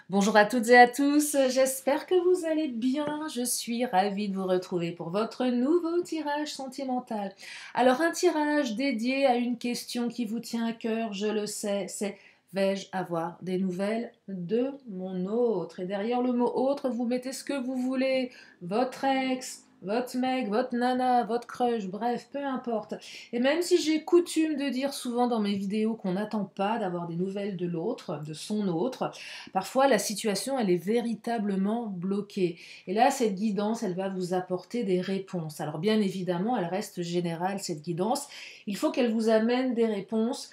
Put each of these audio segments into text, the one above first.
Bonjour à toutes et à tous, j'espère que vous allez bien. Je suis ravie de vous retrouver pour votre nouveau tirage sentimental. Alors un tirage dédié à une question qui vous tient à cœur, je le sais, c'est vais-je avoir des nouvelles de mon autre? Et derrière le mot autre, vous mettez ce que vous voulez, votre ex, votre mec, votre nana, votre crush, bref, peu importe. Et même si j'ai coutume de dire souvent dans mes vidéos qu'on n'attend pas d'avoir des nouvelles de l'autre, de son autre, parfois, la situation, elle est véritablement bloquée. Et là, cette guidance, elle va vous apporter des réponses. Alors, bien évidemment, elle reste générale, cette guidance. Il faut qu'elle vous amène des réponses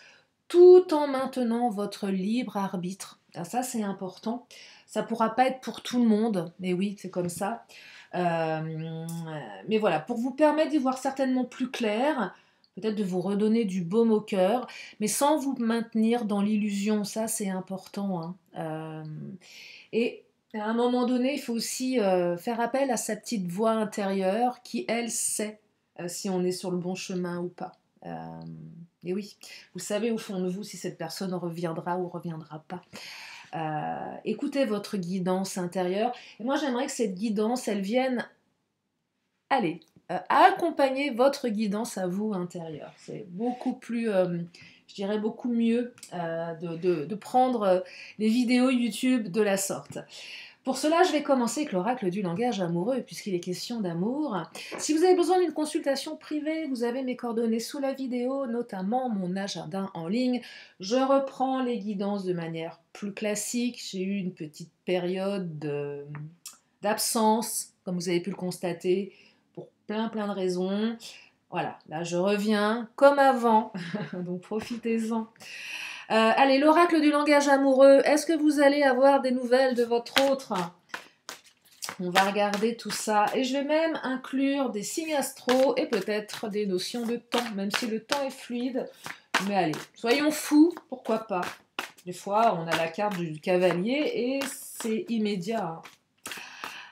tout en maintenant votre libre arbitre. Ah, ça, c'est important. Ça ne pourra pas être pour tout le monde, mais oui, c'est comme ça. Mais voilà, pour vous permettre d'y voir certainement plus clair, peut-être de vous redonner du baume au cœur, mais sans vous maintenir dans l'illusion, ça c'est important, hein. Et à un moment donné, il faut aussi faire appel à sa petite voix intérieure qui, elle, sait si on est sur le bon chemin ou pas. Euh, et oui, vous savez au fond de vous si cette personne reviendra ou reviendra pas. Écoutez votre guidance intérieure. Et moi, j'aimerais que cette guidance, elle vienne, allez, accompagner votre guidance à vous intérieure. C'est beaucoup plus, je dirais beaucoup mieux de prendre les vidéos YouTube de la sorte. Pour cela, je vais commencer avec l'oracle du langage amoureux, puisqu'il est question d'amour. Si vous avez besoin d'une consultation privée, vous avez mes coordonnées sous la vidéo, notamment mon agenda en ligne. Je reprends les guidances de manière plus classique. J'ai eu une petite période d'absence, comme vous avez pu le constater, pour plein de raisons. Voilà, là je reviens comme avant, donc profitez-en. Allez, l'oracle du langage amoureux, est-ce que vous allez avoir des nouvelles de votre autre? On va regarder tout ça. Et je vais même inclure des signes astro et peut-être des notions de temps, même si le temps est fluide. Mais allez, soyons fous, pourquoi pas. Des fois, on a la carte du cavalier et c'est immédiat.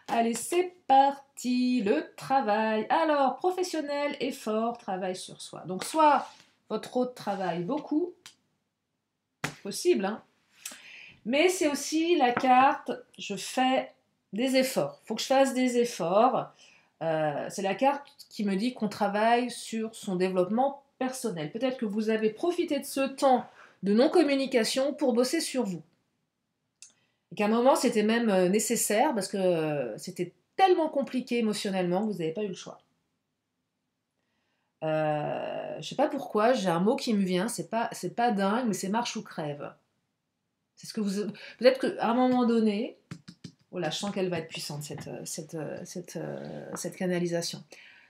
Allez, c'est parti, le travail. Alors, professionnel, effort, travail sur soi. Donc, soit votre autre travaille beaucoup, possible, hein, mais c'est aussi la carte, je fais des efforts. Il faut que je fasse des efforts. C'est la carte qui me dit qu'on travaille sur son développement personnel. Peut-être que vous avez profité de ce temps de non-communication pour bosser sur vous. Et qu'à un moment, c'était même nécessaire parce que c'était tellement compliqué émotionnellement que vous n'avez pas eu le choix. Je sais pas pourquoi, j'ai un mot qui me vient, c'est pas dingue, mais c'est marche ou crève. C'est ce que vous. Peut-être qu'à un moment donné, oh là, je sens qu'elle va être puissante, cette canalisation.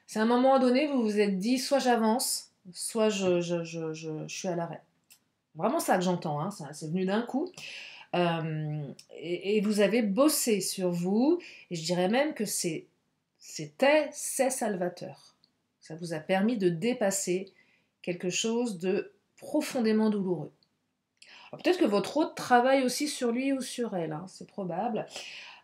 C'est à un moment donné, vous vous êtes dit, soit j'avance, soit je suis à l'arrêt. Vraiment ça que j'entends, hein, c'est venu d'un coup. Et vous avez bossé sur vous, et je dirais même que c'est salvateur. Ça vous a permis de dépasser quelque chose de profondément douloureux. Peut-être que votre autre travaille aussi sur lui ou sur elle, hein, c'est probable.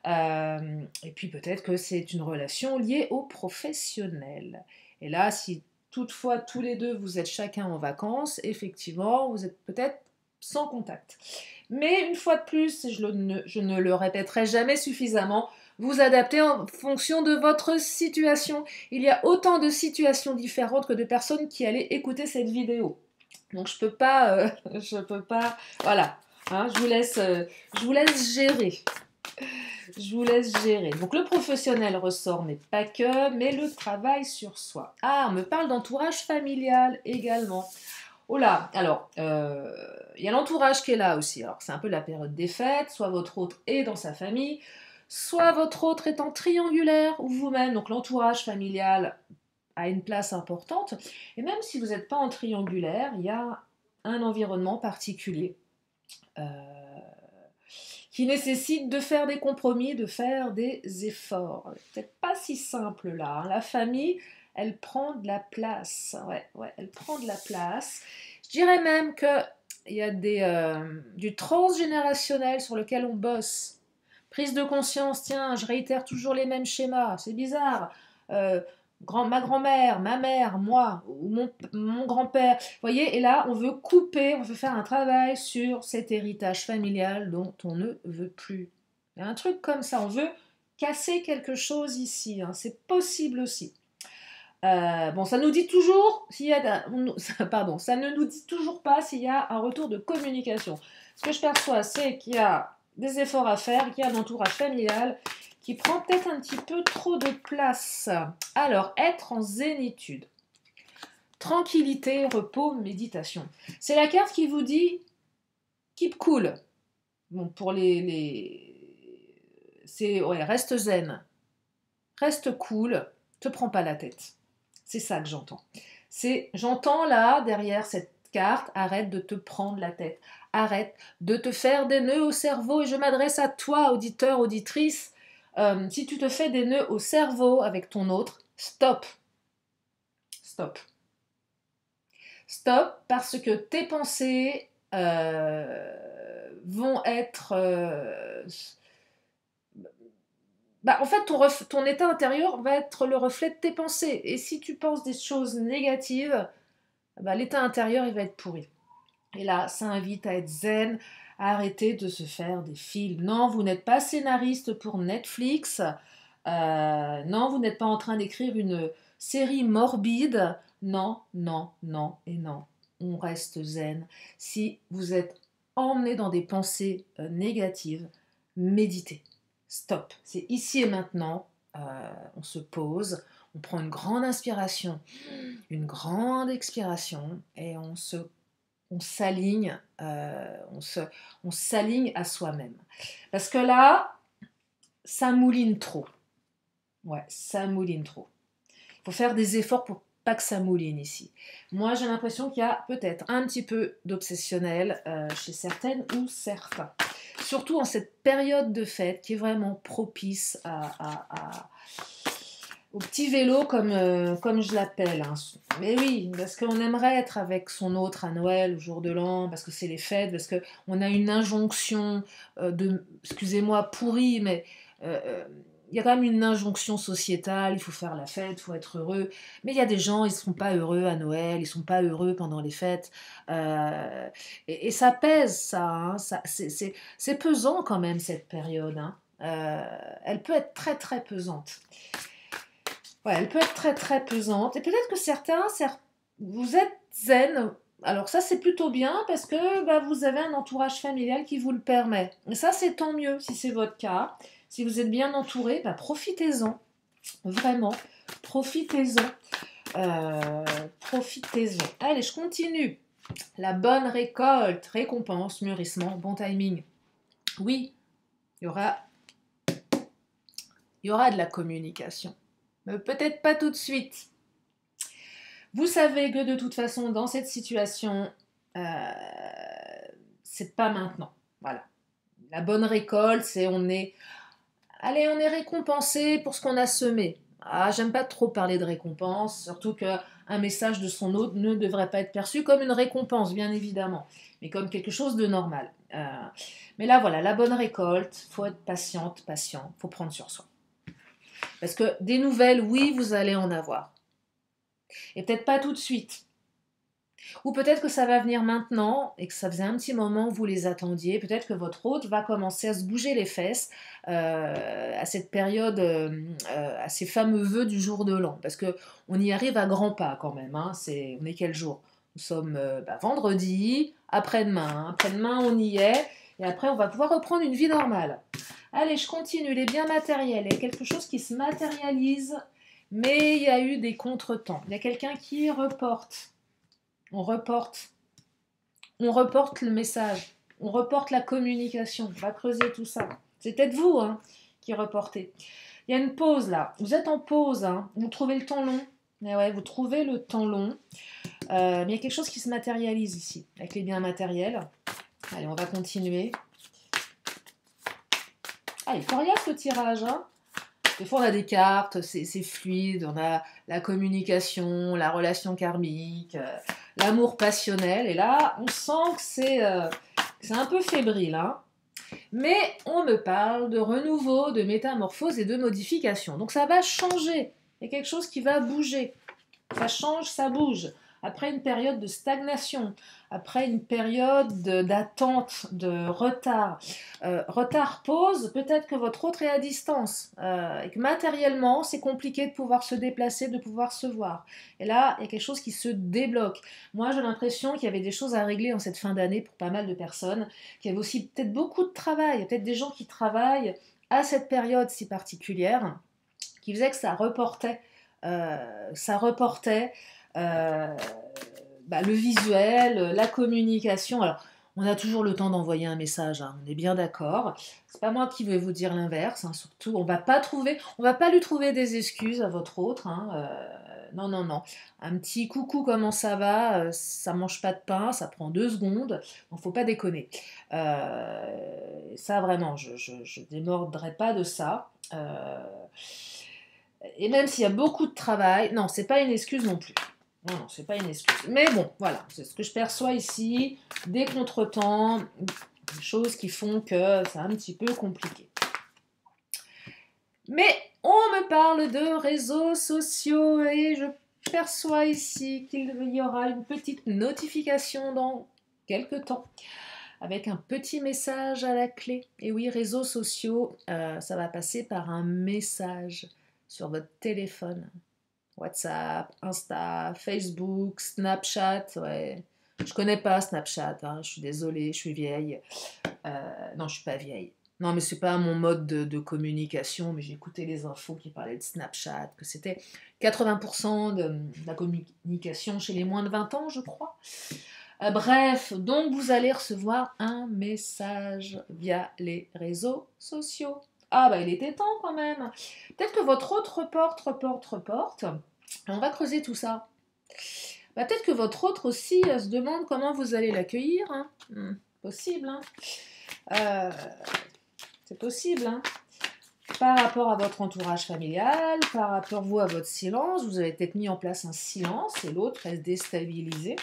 Et puis peut-être que c'est une relation liée au professionnel. Et là, si toutefois tous les deux vous êtes chacun en vacances, effectivement, vous êtes peut-être sans contact. Mais une fois de plus, je ne le répéterai jamais suffisamment, vous adaptez en fonction de votre situation. Il y a autant de situations différentes que de personnes qui allaient écouter cette vidéo. Donc je peux pas, voilà. Hein, je vous laisse gérer. Je vous laisse gérer. Donc le professionnel ressort, mais pas que, mais le travail sur soi. Ah, on me parle d'entourage familial également. Oh là, alors, il y a l'entourage qui est là aussi. Alors, c'est un peu la période des fêtes, soit votre autre est dans sa famille, soit votre autre est en triangulaire, ou vous-même. Donc l'entourage familial a une place importante. Et même si vous n'êtes pas en triangulaire, il y a un environnement particulier. Euh, qui nécessite de faire des compromis, de faire des efforts. Peut-être pas si simple là. Hein. La famille, elle prend de la place. Ouais, elle prend de la place. Je dirais même qu'il y a du transgénérationnel sur lequel on bosse. Prise de conscience, tiens, je réitère toujours les mêmes schémas, c'est bizarre. Euh, ma grand-mère, ma mère, moi, ou mon grand-père. Vous voyez, et là, on veut couper, on veut faire un travail sur cet héritage familial dont on ne veut plus. Il y a un truc comme ça, on veut casser quelque chose ici, hein, c'est possible aussi. Bon, ça nous dit toujours s'il y a, pardon, ça ne nous dit toujours pas s'il y a un retour de communication. Ce que je perçois, c'est qu'il y a des efforts à faire, qu'il y a un entourage familial qui prend peut-être un petit peu trop de place. Alors, être en zénitude. Tranquillité, repos, méditation. C'est la carte qui vous dit keep cool. Bon, pour c'est ouais, reste zen. Reste cool, te prends pas la tête. C'est ça que j'entends. J'entends là, derrière cette carte, arrête de te prendre la tête. Arrête de te faire des nœuds au cerveau. Et je m'adresse à toi, auditeur, auditrice. Si tu te fais des nœuds au cerveau avec ton autre, stop. Stop. Stop, parce que tes pensées vont être... en fait, ton état intérieur va être le reflet de tes pensées. Et si tu penses des choses négatives, l'état intérieur, il va être pourri. Et là, ça invite à être zen, à arrêter de se faire des films. Non, vous n'êtes pas scénariste pour Netflix. Non, vous n'êtes pas en train d'écrire une série morbide. Non, non, non et non. On reste zen. Si vous êtes emmené dans des pensées négatives, méditez. Stop. C'est ici et maintenant. On se pose, on prend une grande inspiration, une grande expiration et on s'aligne, on s'aligne à soi-même. Parce que là, ça mouline trop. Ouais, ça mouline trop. Il faut faire des efforts pour pas que ça mouline ici. Moi, j'ai l'impression qu'il y a peut-être un petit peu d'obsessionnel chez certaines ou certains. Surtout en cette période de fête qui est vraiment propice au petit vélo comme je l'appelle. Hein. Mais oui, parce qu'on aimerait être avec son autre à Noël, au jour de l'an, parce que c'est les fêtes, parce qu'on a une injonction excusez-moi, pourrie, mais il y a quand même une injonction sociétale, il faut faire la fête, il faut être heureux. Mais il y a des gens, ils ne sont pas heureux à Noël, ils ne sont pas heureux pendant les fêtes. Et ça pèse, ça. Hein, c'est pesant quand même, cette période. Hein. Elle peut être très, très pesante. Ouais, elle peut être très très pesante. Et peut-être que vous êtes zen. Alors ça c'est plutôt bien parce que vous avez un entourage familial qui vous le permet. Et ça c'est tant mieux si c'est votre cas. Si vous êtes bien entouré, profitez-en. Vraiment, profitez-en. Profitez-en. Allez, je continue. La bonne récolte, récompense, mûrissement, bon timing. Oui, il y aura de la communication. Mais peut-être pas tout de suite. Vous savez que de toute façon, dans cette situation, c'est pas maintenant. Voilà. La bonne récolte, c'est on est récompensé pour ce qu'on a semé. Ah, j'aime pas trop parler de récompense, surtout qu'un message de son hôte ne devrait pas être perçu comme une récompense, bien évidemment, mais comme quelque chose de normal. Mais là, voilà, la bonne récolte, faut être patiente, patient, faut prendre sur soi. Parce que des nouvelles, oui, vous allez en avoir. Et peut-être pas tout de suite. Ou peut-être que ça va venir maintenant et que ça faisait un petit moment que vous les attendiez. Peut-être que votre hôte va commencer à se bouger les fesses à cette période, à ces fameux vœux du jour de l'an. Parce qu'on y arrive à grands pas quand même. Hein. On est quel jour? Nous sommes vendredi, après-demain. Hein. Après-demain, on y est. Et après, on va pouvoir reprendre une vie normale. Allez, je continue. Les biens matériels. Il y a quelque chose qui se matérialise, mais il y a eu des contretemps. Il y a quelqu'un qui reporte. On reporte le message, on reporte la communication, on va creuser tout ça. C'est peut-être vous qui reportez. Il y a une pause là, vous êtes en pause, vous trouvez le temps long. Mais ouais, vous trouvez le temps long. Mais il y a quelque chose qui se matérialise ici, avec les biens matériels. Allez, on va continuer. Ah, il est coriace le tirage, Des fois, on a des cartes, c'est fluide, on a la communication, la relation karmique, l'amour passionnel. Et là, on sent que c'est un peu fébrile. Mais on me parle de renouveau, de métamorphose et de modification. Donc ça va changer Il y a quelque chose qui va bouger. Ça change, ça bouge. Après une période de stagnation, après une période d'attente, de retard. Retard pose, peut-être que votre autre est à distance, et que matériellement, c'est compliqué de pouvoir se déplacer, de pouvoir se voir. Et là, il y a quelque chose qui se débloque. Moi, j'ai l'impression qu'il y avait des choses à régler en cette fin d'année pour pas mal de personnes, qu'il y avait aussi peut-être beaucoup de travail, il y a peut-être des gens qui travaillent à cette période si particulière, qui faisait que ça reportait euh, le visuel, la communication. Alors, on a toujours le temps d'envoyer un message, hein, on est bien d'accord. C'est pas moi qui vais vous dire l'inverse, hein, surtout, on va pas lui trouver des excuses à votre autre. Hein, non, non, non. Un petit coucou, comment ça va, ça mange pas de pain, ça prend 2 secondes, donc faut pas déconner. Ça, vraiment, je démordrai pas de ça. Et même s'il y a beaucoup de travail, non, c'est pas une excuse non plus. Non, non, c'est pas une excuse. Mais bon, voilà, c'est ce que je perçois ici, des contretemps, des choses qui font que c'est un petit peu compliqué. Mais on me parle de réseaux sociaux et je perçois ici qu'il y aura une petite notification dans quelques temps avec un petit message à la clé. Et oui, réseaux sociaux, ça va passer par un message sur votre téléphone. WhatsApp, Insta, Facebook, Snapchat, ouais. Je connais pas Snapchat, hein, je suis désolée, je suis vieille. Non, je suis pas vieille. Non, mais c'est pas mon mode de communication, mais j'ai écouté les infos qui parlaient de Snapchat, que c'était 80% de la communication chez les moins de 20 ans, je crois. Bref, donc vous allez recevoir un message via les réseaux sociaux. Ah bah il était temps quand même. Peut-être que votre autre reporte. On va creuser tout ça. Bah, peut-être que votre autre aussi se demande comment vous allez l'accueillir. Hein. Possible. Hein. Euh, c'est possible. Hein. Par rapport à votre entourage familial, par rapport vous à votre silence, vous avez peut-être mis en place un silence et l'autre reste déstabilisé.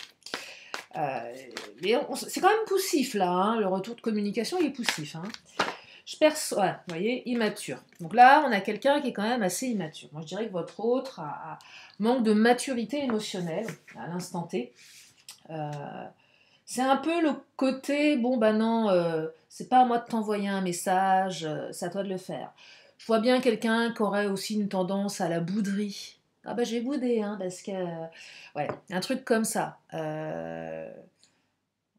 Mais c'est quand même poussif là, hein. Le retour de communication il est poussif. Hein. Je perçois, ouais, vous voyez, immature. Donc là, on a quelqu'un qui est quand même assez immature. Moi, je dirais que votre autre manque de maturité émotionnelle à l'instant T. C'est un peu le côté, bon, bah non, c'est pas à moi de t'envoyer un message, c'est à toi de le faire. Je vois bien quelqu'un qui aurait aussi une tendance à la bouderie. Ah bah j'ai boudé, hein, parce que... ouais, un truc comme ça.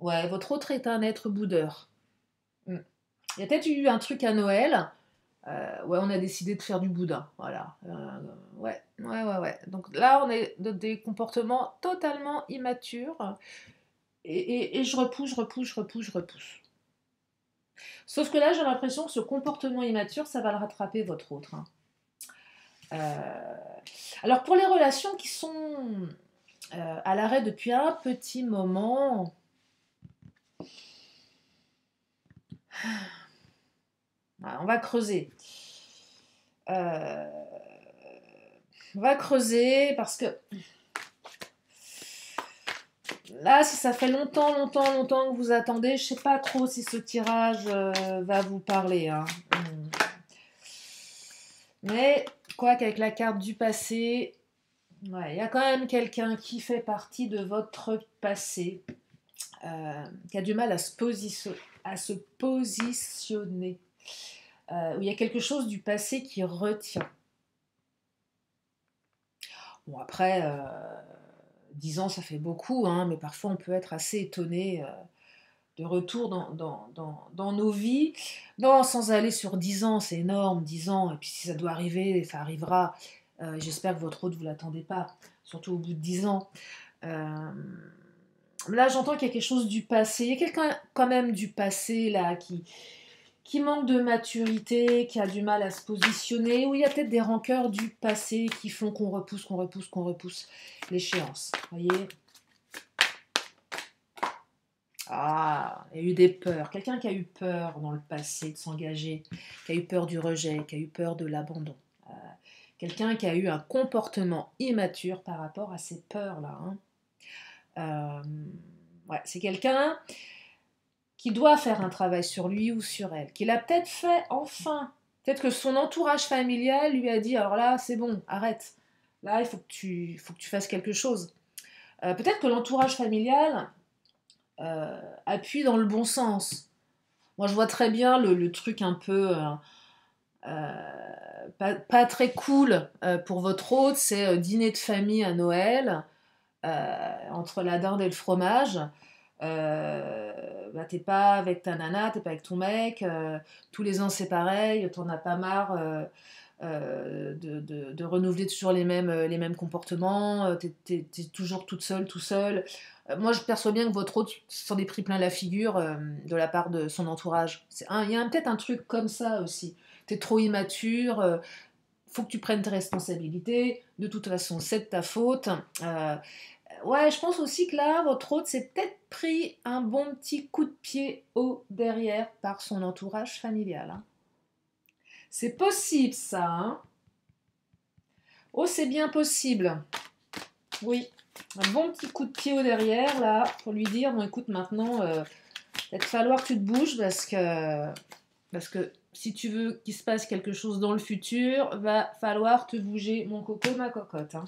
Ouais, votre autre est un être boudeur. Mm. Il y a peut-être eu un truc à Noël. Ouais, on a décidé de faire du boudin. Voilà. Ouais. Donc là, on est dans des comportements totalement immatures. Et je repousse. Sauf que là, j'ai l'impression que ce comportement immature, ça va le rattraper, votre autre. Hein. Euh, Alors, pour les relations qui sont à l'arrêt depuis un petit moment, on va creuser. On va creuser parce que là, si ça fait longtemps que vous attendez, je sais pas trop si ce tirage va vous parler. Hein. Mais quoi qu'avec la carte du passé, ouais, il y a quand même quelqu'un qui fait partie de votre passé, qui a du mal à se positionner. Où il y a quelque chose du passé qui retient. Bon, après, 10 ans, ça fait beaucoup, hein, mais parfois on peut être assez étonné de retour dans nos vies. Non, sans aller sur 10 ans, c'est énorme, 10 ans, et puis si ça doit arriver, ça arrivera. J'espère que votre autre, vous ne l'attendez pas, surtout au bout de 10 ans. Là, j'entends qu'il y a quelque chose du passé. Il y a quelqu'un quand même du passé, là, qui manque de maturité, qui a du mal à se positionner, ou il y a peut-être des rancœurs du passé qui font qu'on repousse l'échéance. Vous voyez ? Ah, il y a eu des peurs. Quelqu'un qui a eu peur dans le passé de s'engager, qui a eu peur du rejet, qui a eu peur de l'abandon. Quelqu'un qui a eu un comportement immature par rapport à ces peurs-là. Hein. Ouais, c'est quelqu'un qui doit faire un travail sur lui ou sur elle, qu'il a peut-être fait enfin. Peut-être que son entourage familial lui a dit, alors là, c'est bon, arrête. Là, faut que tu fasses quelque chose. Peut-être que l'entourage familial appuie dans le bon sens. Moi, je vois très bien le truc un peu pas très cool pour votre hôte, c'est dîner de famille à Noël, entre la dinde et le fromage. Bah, t'es pas avec ta nana, t'es pas avec ton mec, tous les ans c'est pareil, t'en as pas marre de renouveler toujours les mêmes comportements, t'es toujours toute seule, tout seul. Moi je perçois bien que votre hôte s'en est pris plein la figure de la part de son entourage. Il y a peut-être un truc comme ça aussi. T'es trop immature, faut que tu prennes tes responsabilités, de toute façon c'est de ta faute. Ouais, je pense aussi que là, votre hôte s'est peut-être pris un bon petit coup de pied au derrière par son entourage familial, hein. C'est possible ça, hein. Oh, c'est bien possible. Oui, un bon petit coup de pied au derrière, là, pour lui dire, bon écoute, maintenant, il va falloir que tu te bouges parce que si tu veux qu'il se passe quelque chose dans le futur, va falloir te bouger, mon coco, ma cocotte, hein.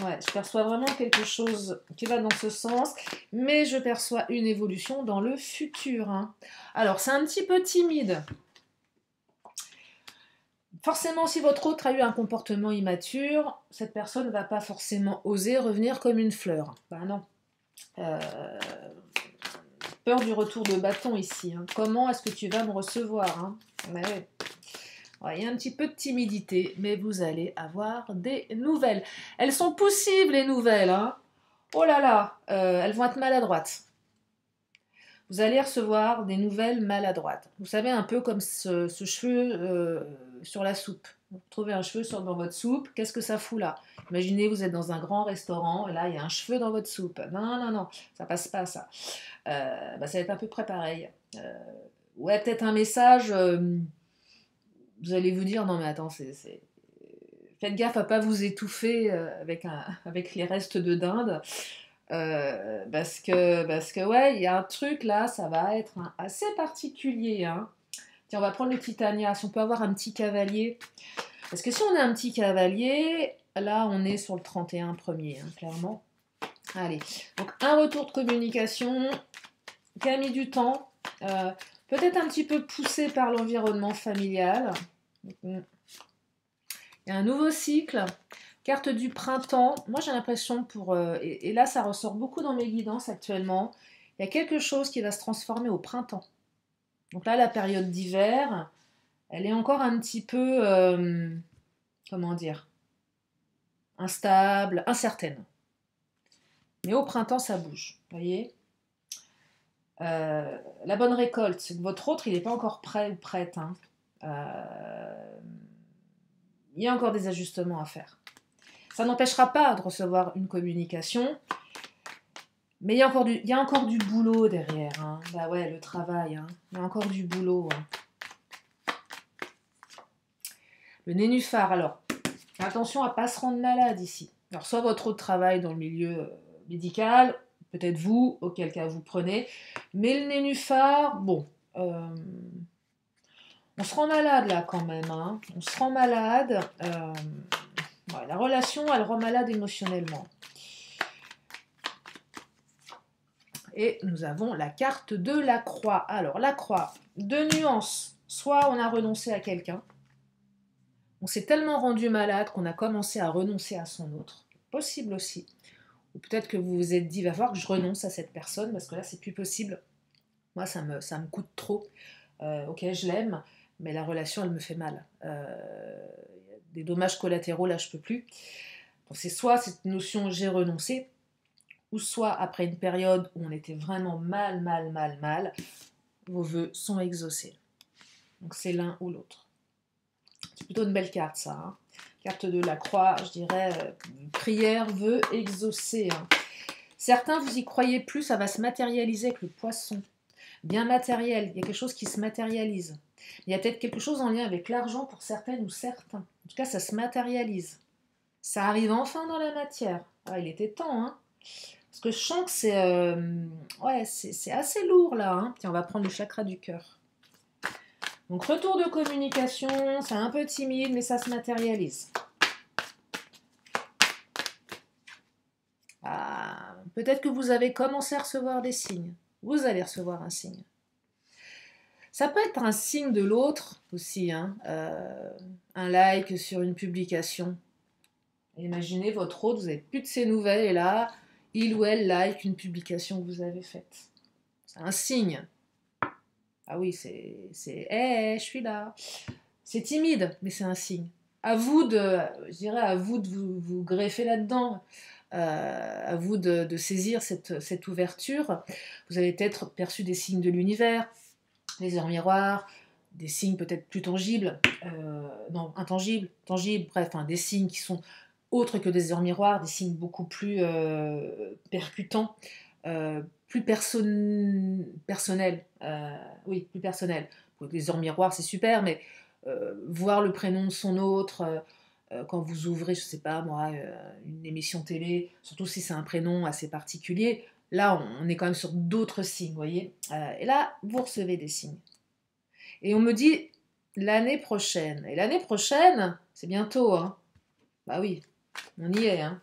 Ouais, je perçois vraiment quelque chose qui va dans ce sens, mais je perçois une évolution dans le futur, hein. Alors, c'est un petit peu timide. Forcément, si votre autre a eu un comportement immature, cette personne ne va pas forcément oser revenir comme une fleur. Ben non. Euh, Peur du retour de bâton ici, hein. Comment est-ce que tu vas me recevoir, hein? Ouais. Ouais, il y a un petit peu de timidité, mais vous allez avoir des nouvelles. Elles sont possibles, les nouvelles, hein. Oh là là, elles vont être maladroites. Vous allez recevoir des nouvelles maladroites. Vous savez, un peu comme ce cheveu sur la soupe. Vous trouvez un cheveu dans votre soupe, qu'est-ce que ça fout là? Imaginez, vous êtes dans un grand restaurant, et là, il y a un cheveu dans votre soupe. Non, non, non, ça passe pas, ça. Bah, ça va être à peu près pareil. Ouais, peut-être un message, vous allez vous dire, non mais attends, faites gaffe à pas vous étouffer avec les restes de dinde. Parce que ouais, il y a un truc là, ça va être assez particulier, hein. Tiens, on va prendre le Titania. Si on peut avoir un petit cavalier. Parce que si on a un petit cavalier, là on est sur le 31 premier, hein, clairement. Allez, donc un retour de communication qui a mis du temps, peut-être un petit peu poussé par l'environnement familial. Il y a un nouveau cycle. Carte du printemps, moi j'ai l'impression et là ça ressort beaucoup dans mes guidances actuellement, il y a quelque chose qui va se transformer au printemps. Donc là la période d'hiver, elle est encore un petit peu, comment dire, instable, incertaine. Mais au printemps ça bouge, vous voyez. La bonne récolte, c'est que votre autre il n'est pas encore prêt ou prête, hein. Il y a encore des ajustements à faire. Ça n'empêchera pas de recevoir une communication, mais il y a encore du boulot derrière, hein. Bah ouais, le travail, hein. Il y a encore du boulot, hein. Le nénuphar, alors, attention à ne pas se rendre malade ici. Alors, soit votre autre travail dans le milieu médical, peut-être vous, auquel cas vous prenez, mais le nénuphar, bon, on se rend malade là quand même, hein. On se rend malade. Ouais, la relation, elle rend malade émotionnellement. Et nous avons la carte de la croix. Alors, la croix, deux nuances. Soit on a renoncé à quelqu'un, on s'est tellement rendu malade qu'on a commencé à renoncer à son autre. Possible aussi. Ou peut-être que vous vous êtes dit, il va falloir que je renonce à cette personne, parce que là, c'est plus possible. Moi, ça me coûte trop. Ok, je l'aime, mais la relation, elle me fait mal. Des dommages collatéraux, là, je peux plus. Donc, c'est soit cette notion j'ai renoncé, ou soit après une période où on était vraiment mal, vos vœux sont exaucés. Donc c'est l'un ou l'autre. C'est plutôt une belle carte ça, hein. Carte de la croix, je dirais, prière, vœux exaucés, hein. Certains, vous y croyez plus, ça va se matérialiser avec le poisson. Bien matériel, il y a quelque chose qui se matérialise. Il y a peut-être quelque chose en lien avec l'argent pour certaines ou certains. En tout cas, ça se matérialise. Ça arrive enfin dans la matière. Ah, il était temps, hein. Parce que je sens que c'est assez lourd là, hein. Tiens, on va prendre le chakra du cœur. Donc retour de communication, c'est un peu timide, mais ça se matérialise. Peut-être que vous avez commencé à recevoir des signes. Vous allez recevoir un signe. Ça peut être un signe de l'autre aussi, hein, un like sur une publication. Imaginez votre hôte, vous n'avez plus de ses nouvelles et là, il ou elle like une publication que vous avez faite. C'est un signe. Ah oui, hey, je suis là. C'est timide, mais c'est un signe. À vous je dirais, à vous de vous greffer là-dedans, à vous de saisir cette ouverture. Vous avez peut-être perçu des signes de l'univers, les heures miroirs, des signes peut-être plus tangibles, non, intangibles, tangibles, bref, hein, des signes qui sont autres que des heures miroirs, des signes beaucoup plus percutants, plus personnels, oui, plus personnels. Les heures miroirs, c'est super, mais voir le prénom de son autre, quand vous ouvrez, je sais pas moi, une émission télé, surtout si c'est un prénom assez particulier, là, on est quand même sur d'autres signes, vous voyez. Et là, vous recevez des signes. Et on me dit l'année prochaine. Et l'année prochaine, c'est bientôt, hein. Bah oui, on y est, hein.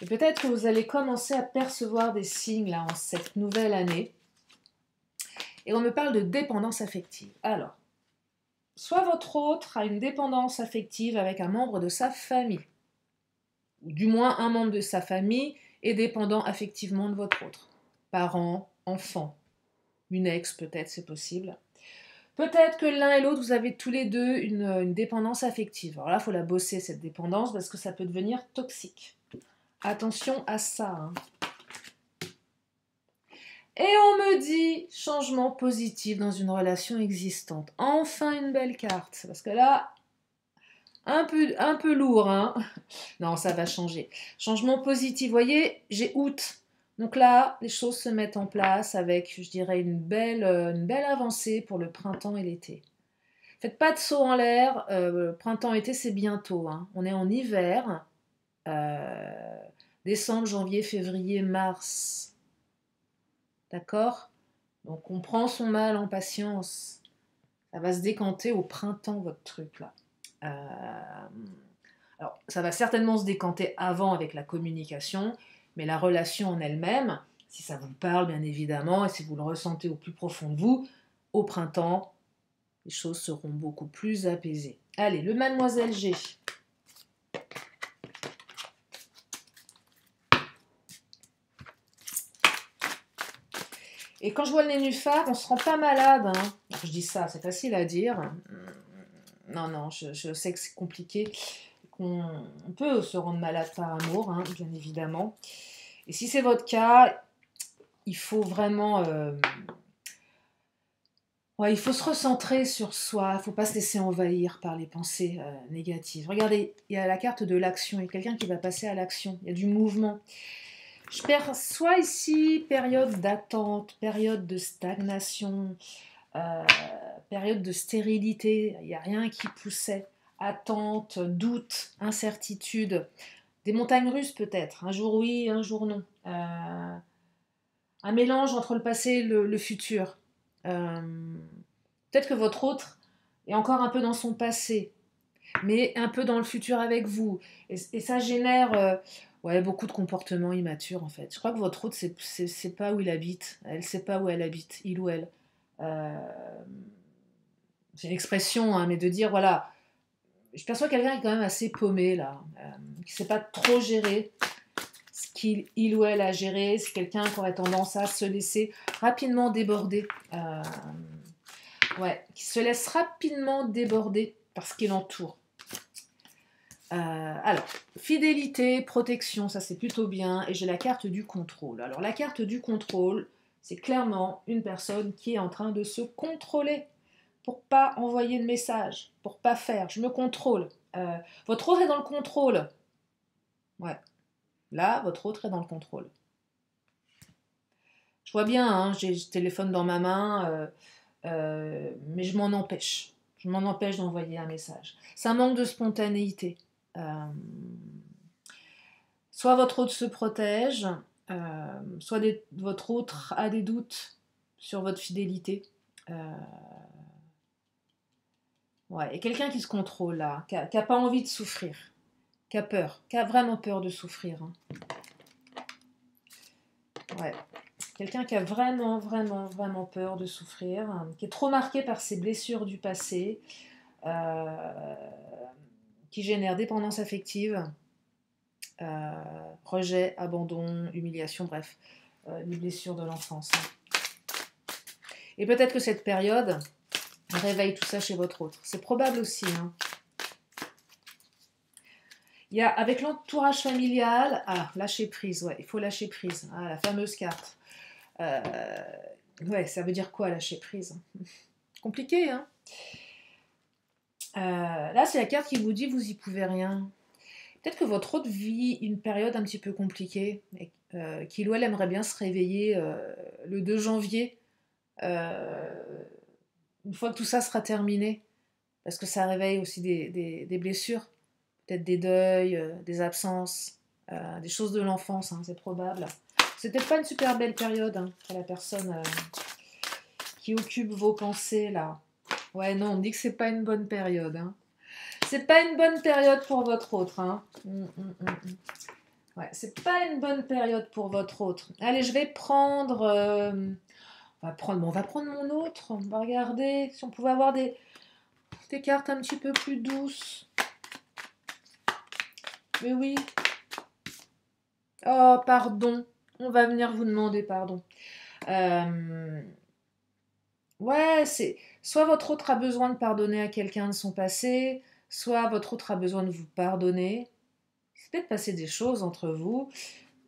Et peut-être que vous allez commencer à percevoir des signes, là, en cette nouvelle année. Et on me parle de dépendance affective. Alors, soit votre autre a une dépendance affective avec un membre de sa famille, ou du moins un membre de sa famille est dépendant affectivement de votre autre. Parents, enfants, une ex peut-être, c'est possible. Peut-être que l'un et l'autre, vous avez tous les deux une dépendance affective. Alors là, il faut la bosser, cette dépendance, parce que ça peut devenir toxique. Attention à ça, hein. Et on me dit changement positif dans une relation existante. Enfin une belle carte, parce que là, un peu lourd, hein. Non, ça va changer. Changement positif, vous voyez, j'ai août. Donc là, les choses se mettent en place avec, je dirais, une belle avancée pour le printemps et l'été. Faites pas de saut en l'air, printemps-été c'est bientôt, hein. On est en hiver, décembre, janvier, février, mars. D'accord? Donc on prend son mal en patience. Ça va se décanter au printemps, votre truc là. Alors ça va certainement se décanter avant avec la communication, mais la relation en elle-même, si ça vous parle bien évidemment, et si vous le ressentez au plus profond de vous, au printemps, les choses seront beaucoup plus apaisées. Allez, le Mademoiselle G. Et quand je vois le nénuphar, on se rend pas malade, hein. Je dis ça, c'est facile à dire. Non, non, je sais que c'est compliqué, qu'on peut se rendre malade par amour, hein, bien évidemment. Et si c'est votre cas, il faut vraiment... ouais, il faut se recentrer sur soi, il ne faut pas se laisser envahir par les pensées négatives. Regardez, il y a la carte de l'action, il y a quelqu'un qui va passer à l'action, il y a du mouvement. Je perçois ici période d'attente, période de stagnation, période de stérilité, il n'y a rien qui poussait. Attente, doute, incertitude, des montagnes russes peut-être, un jour oui, un jour non. Un mélange entre le passé et le futur. Peut-être que votre autre est encore un peu dans son passé, mais un peu dans le futur avec vous. Et ça génère ouais, beaucoup de comportements immatures en fait. Je crois que votre autre, c'est pas où il habite. Elle sait pas où elle habite, il ou elle. Euh, c'est une expression, hein, mais de dire, voilà, je perçois quelqu'un qui est quand même assez paumé là, qui ne sait pas trop gérer ce qu'il ou elle a géré. C'est quelqu'un qui aurait tendance à se laisser rapidement déborder. Ouais, qui se laisse rapidement déborder par ce qui l'entoure. Alors, fidélité, protection, ça c'est plutôt bien. Et j'ai la carte du contrôle. Alors, la carte du contrôle, c'est clairement une personne qui est en train de se contrôler pour pas envoyer de message, pour pas faire. Je me contrôle. Votre autre est dans le contrôle. Ouais. Là, votre autre est dans le contrôle. Je vois bien, hein, j'ai le téléphone dans ma main, mais je m'en empêche. Je m'en empêche d'envoyer un message. C'est un manque de spontanéité. Soit votre autre se protège, soit votre autre a des doutes sur votre fidélité. Ouais, et quelqu'un qui se contrôle là, qui a pas envie de souffrir, qui a peur, qui a vraiment peur de souffrir, hein. Ouais. Quelqu'un qui a vraiment, vraiment, vraiment peur de souffrir, hein, qui est trop marqué par ses blessures du passé, euh, qui génère dépendance affective, rejet, abandon, humiliation, bref, les blessures de l'enfance. Et peut-être que cette période réveille tout ça chez votre autre. C'est probable aussi. Hein. Il y a, avec l'entourage familial, lâcher prise, ouais, il faut lâcher prise, la fameuse carte. Ouais, ça veut dire quoi lâcher prise? Compliqué, hein. Là, c'est la carte qui vous dit vous y pouvez rien. Peut-être que votre autre vit une période un petit peu compliquée, et, qu'il ou elle aimerait bien se réveiller le 2 janvier, euh, une fois que tout ça sera terminé, parce que ça réveille aussi des blessures, peut-être des deuils, des absences, des choses de l'enfance, hein, c'est probable. C'est peut-être pas une super belle période hein, pour la personne qui occupe vos pensées là. Ouais, non, on me dit que c'est pas une bonne période. Hein. C'est pas une bonne période pour votre autre. Hein. Ouais, c'est pas une bonne période pour votre autre. Allez, je vais prendre. On va prendre mon autre. On va regarder si on pouvait avoir des cartes un petit peu plus douces. Mais oui. Oh, pardon. On va venir vous demander pardon. Ouais, c'est soit votre autre a besoin de pardonner à quelqu'un de son passé, soit votre autre a besoin de vous pardonner. Il s'est peut-être passé des choses entre vous.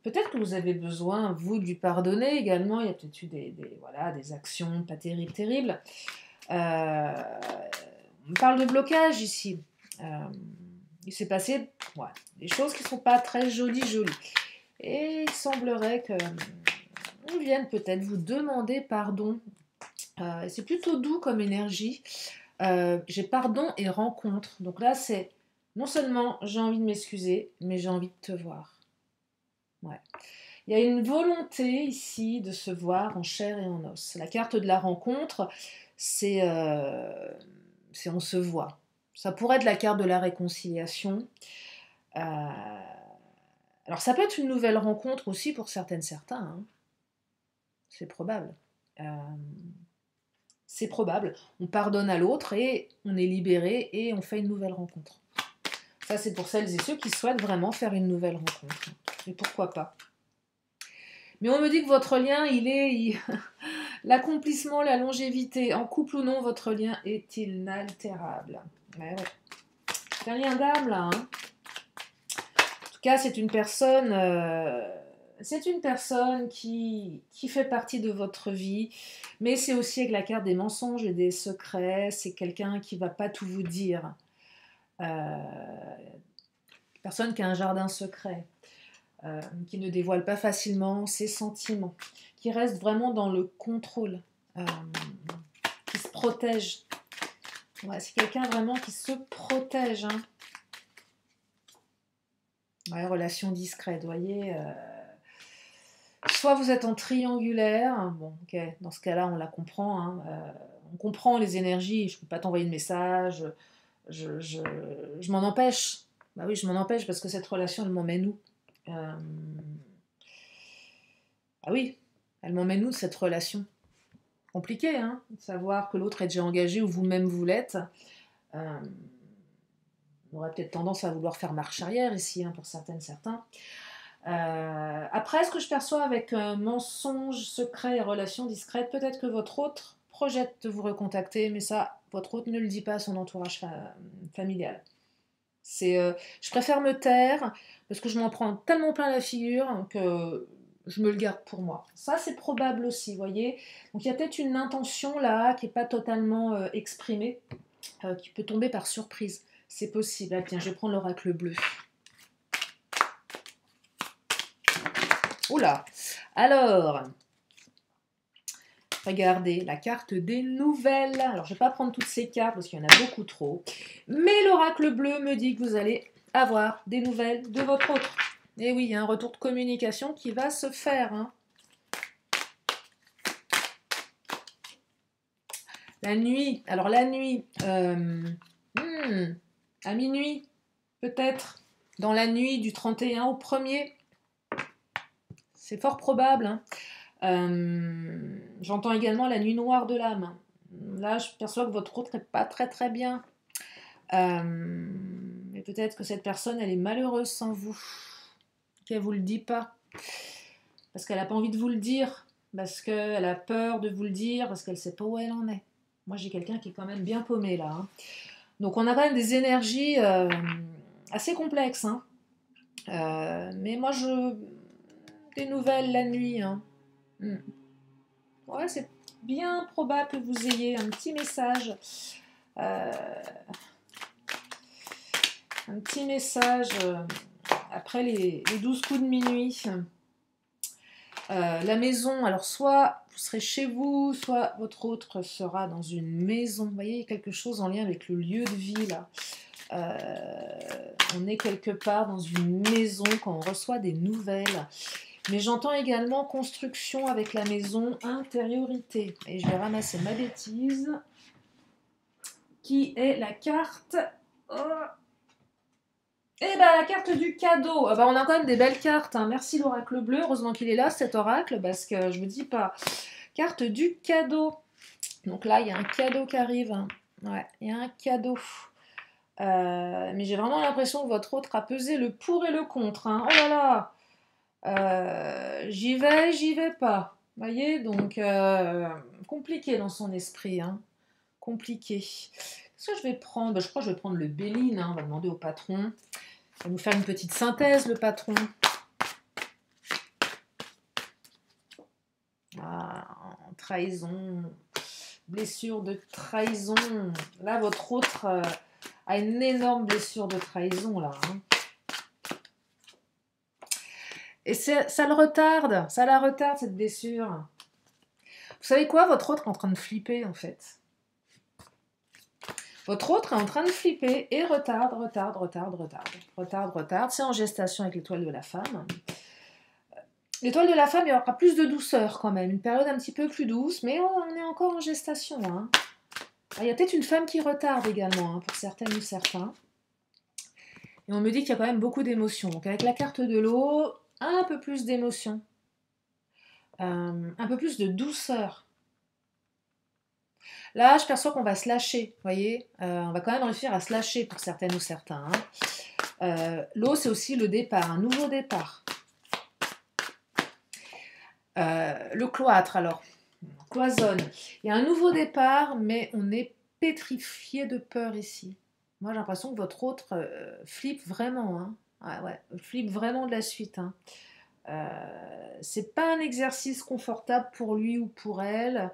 Peut-être que vous avez besoin, vous, de lui pardonner également. Il y a peut-être eu voilà, des actions pas terribles, terribles. On parle de blocage ici. Il s'est passé des choses qui ne sont pas très jolies, jolies. Et il semblerait qu'on vienne peut-être vous demander pardon. C'est plutôt doux comme énergie. J'ai pardon et rencontre. Donc là, c'est non seulement j'ai envie de m'excuser, mais j'ai envie de te voir. Ouais. Il y a une volonté ici de se voir en chair et en os. La carte de la rencontre, c'est on se voit. Ça pourrait être la carte de la réconciliation. Alors ça peut être une nouvelle rencontre aussi pour certaines, certains. Hein. C'est probable. C'est probable. On pardonne à l'autre et on est libéré et on fait une nouvelle rencontre. Ça, c'est pour celles et ceux qui souhaitent vraiment faire une nouvelle rencontre. Et pourquoi pas. Mais on me dit que votre lien, l'accomplissement, la longévité, en couple ou non, votre lien est inaltérable. Ouais. C'est un lien d'âme, là. Hein. En tout cas, c'est une personne qui fait partie de votre vie, mais c'est aussi avec la carte des mensonges et des secrets. C'est quelqu'un qui ne va pas tout vous dire. Personne qui a un jardin secret. Qui ne dévoile pas facilement ses sentiments, qui reste vraiment dans le contrôle, qui se protège. Ouais, c'est quelqu'un vraiment qui se protège. Hein. Ouais, relation discrète, vous voyez. Soit vous êtes en triangulaire, bon, ok, dans ce cas-là, on la comprend. Hein, on comprend les énergies, je ne peux pas t'envoyer de message, je m'en empêche. Bah oui, je m'en empêche parce que cette relation, elle m'emmène où Ah oui, elle m'emmène où cette relation? Compliqué, hein, de savoir que l'autre est déjà engagé ou vous-même vous l'êtes. On aurait peut-être tendance à vouloir faire marche arrière ici, hein, pour certaines, certains. Après, ce que je perçois avec mensonges, secrets et relations discrètes, peut-être que votre autre projette de vous recontacter, mais ça, votre autre ne le dit pas à son entourage familial. Je préfère me taire parce que je m'en prends tellement plein la figure que je me le garde pour moi. Ça, c'est probable aussi, vous voyez. Donc, il y a peut-être une intention là qui n'est pas totalement exprimée, qui peut tomber par surprise. C'est possible. Ah, tiens, je vais prendre l'oracle bleu. Oula. Alors, regardez, la carte des nouvelles. Alors, je ne vais pas prendre toutes ces cartes parce qu'il y en a beaucoup trop. Mais l'oracle bleu me dit que vous allez avoir des nouvelles de votre autre. Et oui, il y a un retour de communication qui va se faire. Hein. La nuit. Alors, la nuit, à minuit, peut-être, dans la nuit du 31 au 1er. C'est fort probable, hein. J'entends également la nuit noire de l'âme. Là, je perçois que votre autre n'est pas très très bien. Mais peut-être que cette personne, elle est malheureuse sans vous. Qu'elle vous le dit pas. Parce qu'elle n'a pas envie de vous le dire. Parce qu'elle a peur de vous le dire. Parce qu'elle ne sait pas où elle en est. Moi, j'ai quelqu'un qui est quand même bien paumé là, hein. Donc, on a quand même des énergies assez complexes, hein. Mais moi, des nouvelles la nuit, hein. Ouais, c'est bien probable que vous ayez un petit message. Un petit message après les 12 coups de minuit. La maison, alors soit vous serez chez vous, soit votre autre sera dans une maison. Vous voyez, quelque chose en lien avec le lieu de vie, là. On est quelque part dans une maison quand on reçoit des nouvelles. Mais j'entends également construction avec la maison, intériorité. Et je vais ramasser ma bêtise, qui est la carte... Oh. Eh ben, la carte du cadeau. Ah ben, on a quand même des belles cartes, hein. Merci l'oracle bleu. Heureusement qu'il est là, cet oracle, parce que je vous dis pas. Carte du cadeau. Donc là, il y a un cadeau qui arrive, hein. Ouais, il y a un cadeau. Mais j'ai vraiment l'impression que votre autre a pesé le pour et le contre, hein. Oh là là. J'y vais pas. Vous voyez, donc compliqué dans son esprit, hein. Compliqué. Qu'est-ce que je vais prendre? Ben, je crois que je vais prendre le Béline, hein. On va demander au patron. Il va nous faire une petite synthèse, le patron. Ah, trahison, blessure de trahison. Là, votre autre a une énorme blessure de trahison, là, hein. Et ça le retarde, ça la retarde, cette blessure. Vous savez quoi? Votre autre est en train de flipper, en fait. Votre autre est en train de flipper et retarde. C'est en gestation avec l'étoile de la femme. L'étoile de la femme, il y aura plus de douceur quand même. Une période un petit peu plus douce, mais on est encore en gestation, hein. Il y a peut-être une femme qui retarde également, hein, pour certaines ou certains. Et on me dit qu'il y a quand même beaucoup d'émotions. Donc avec la carte de l'eau, un peu plus d'émotion. Un peu plus de douceur. Là, je perçois qu'on va se lâcher, vous voyez. On va quand même réussir à se lâcher pour certaines ou certains, hein. L'eau, c'est aussi le départ, un nouveau départ. Le cloître, alors, cloisonne. Il y a un nouveau départ, mais on est pétrifié de peur ici. Moi, j'ai l'impression que votre autre flippe vraiment, hein. Ouais, flippe vraiment de la suite, hein. C'est pas un exercice confortable pour lui ou pour elle.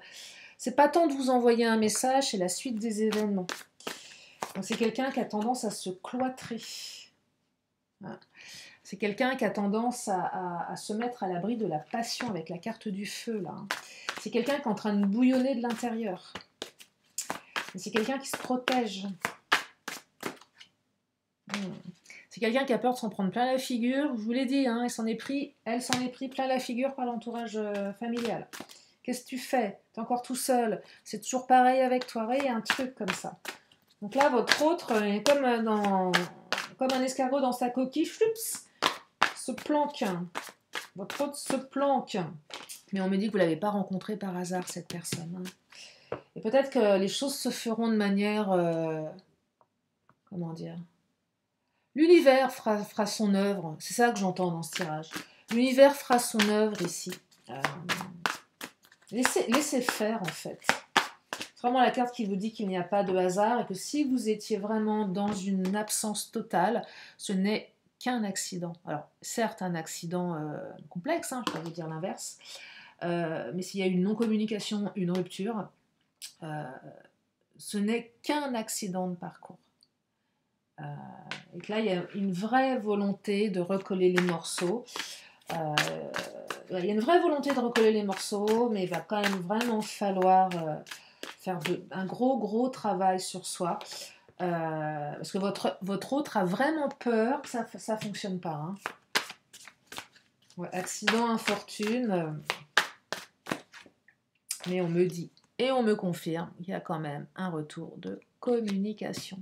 C'est pas tant de vous envoyer un message, c'est la suite des événements. Donc c'est quelqu'un qui a tendance à se cloîtrer. C'est quelqu'un qui a tendance à se mettre à l'abri de la passion avec la carte du feu, là. C'est quelqu'un qui est en train de bouillonner de l'intérieur. C'est quelqu'un qui se protège. C'est quelqu'un qui a peur de s'en prendre plein la figure. Je vous l'ai dit, hein, elle s'en est pris plein la figure par l'entourage familial. Qu'est-ce que tu fais? T'es encore tout seul. C'est toujours pareil avec toi. Il y a un truc comme ça. Donc là, votre autre est comme un escargot dans sa coquille. Choups, se planque. Votre autre se planque. Mais on me dit que vous ne l'avez pas rencontré par hasard, cette personne, hein. Et peut-être que les choses se feront de manière... comment dire? L'univers fera son œuvre. C'est ça que j'entends dans ce tirage. L'univers fera son œuvre ici. Laissez faire, en fait. C'est vraiment la carte qui vous dit qu'il n'y a pas de hasard et que si vous étiez vraiment dans une absence totale, ce n'est qu'un accident. Alors, certes, un accident complexe, hein, je ne vais pas vous dire l'inverse, mais s'il y a une non-communication, une rupture, ce n'est qu'un accident de parcours. Et que là, il y a une vraie volonté de recoller les morceaux. Il y a une vraie volonté de recoller les morceaux, mais il va quand même vraiment falloir faire un gros travail sur soi. Parce que votre autre a vraiment peur que ça ne fonctionne pas, hein. Ouais, accident, infortune. Mais on me dit et on me confirme qu'il y a quand même un retour de communication.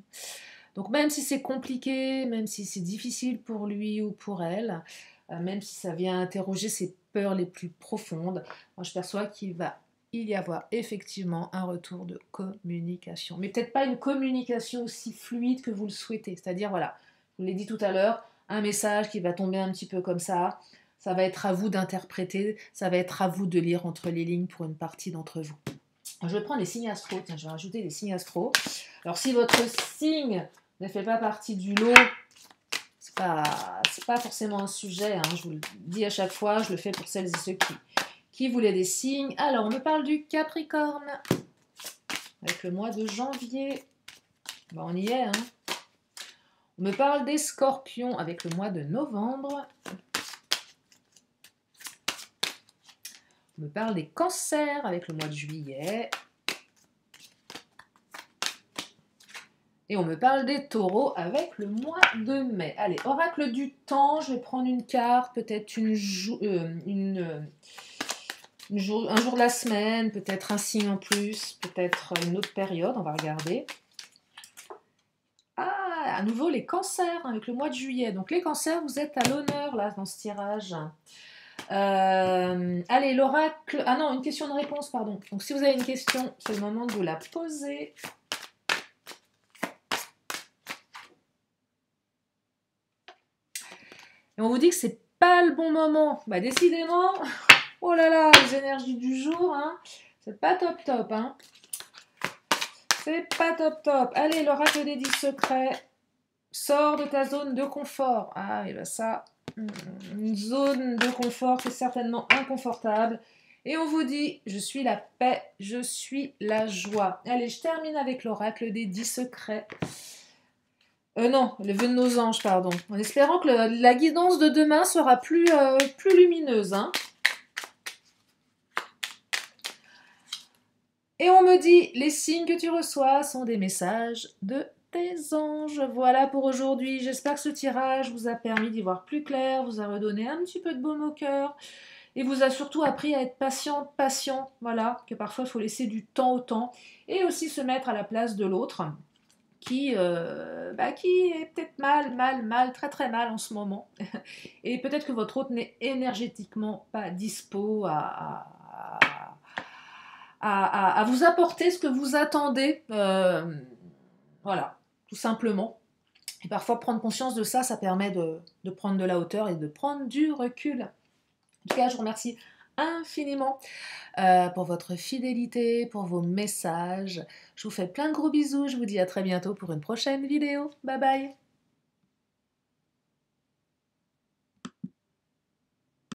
Donc même si c'est compliqué, même si c'est difficile pour lui ou pour elle, même si ça vient interroger ses peurs les plus profondes. Moi, je perçois qu'il va y avoir effectivement un retour de communication. Mais peut-être pas une communication aussi fluide que vous le souhaitez. C'est-à-dire, voilà, je vous l'ai dit tout à l'heure, un message qui va tomber un petit peu comme ça va être à vous d'interpréter, ça va être à vous de lire entre les lignes pour une partie d'entre vous. Je vais prendre les signes astro, tiens, je vais rajouter les signes astro. Alors si votre signe ne fait pas partie du lot, c'est pas forcément un sujet, hein, je vous le dis à chaque fois, je le fais pour celles et ceux qui voulaient des signes. Alors, on me parle du Capricorne, avec le mois de janvier. Ben, on y est, hein. On me parle des Scorpions, avec le mois de novembre. On me parle des Cancers, avec le mois de juillet. Et on me parle des Taureaux, avec le mois de mai. Allez, oracle du temps, je vais prendre une carte, peut-être un jour de la semaine, peut-être un signe en plus, peut-être une autre période, on va regarder. Ah, à nouveau les cancers, avec le mois de juillet. Donc les cancers, vous êtes à l'honneur là dans ce tirage. Allez, l'oracle... Ah non, une question de réponse, pardon. Donc si vous avez une question, c'est le moment de vous la poser. Et on vous dit que c'est pas le bon moment. Bah décidément, oh là là, les énergies du jour, hein, c'est pas top top, hein. C'est pas top top. Allez, l'oracle des 10 secrets. Sors de ta zone de confort. Ah, et bien ça, une zone de confort qui est certainement inconfortable. Et on vous dit, je suis la paix, je suis la joie. Allez, je termine avec l'oracle des 10 secrets. Non, le vœu de nos anges, pardon. En espérant que la guidance de demain sera plus lumineuse, hein. Et on me dit, les signes que tu reçois sont des messages de tes anges. Voilà pour aujourd'hui. J'espère que ce tirage vous a permis d'y voir plus clair, vous a redonné un petit peu de baume au cœur et vous a surtout appris à être patient. Voilà, que parfois il faut laisser du temps au temps et aussi se mettre à la place de l'autre qui est peut-être mal, très mal en ce moment. Et peut-être que votre autre n'est énergétiquement pas dispo à vous apporter ce que vous attendez. Voilà, tout simplement. Et parfois, prendre conscience de ça, ça permet de prendre de la hauteur et de prendre du recul. En tout cas, je vous remercie infiniment pour votre fidélité, pour vos messages. Je vous fais plein de gros bisous. Je vous dis à très bientôt pour une prochaine vidéo. Bye bye!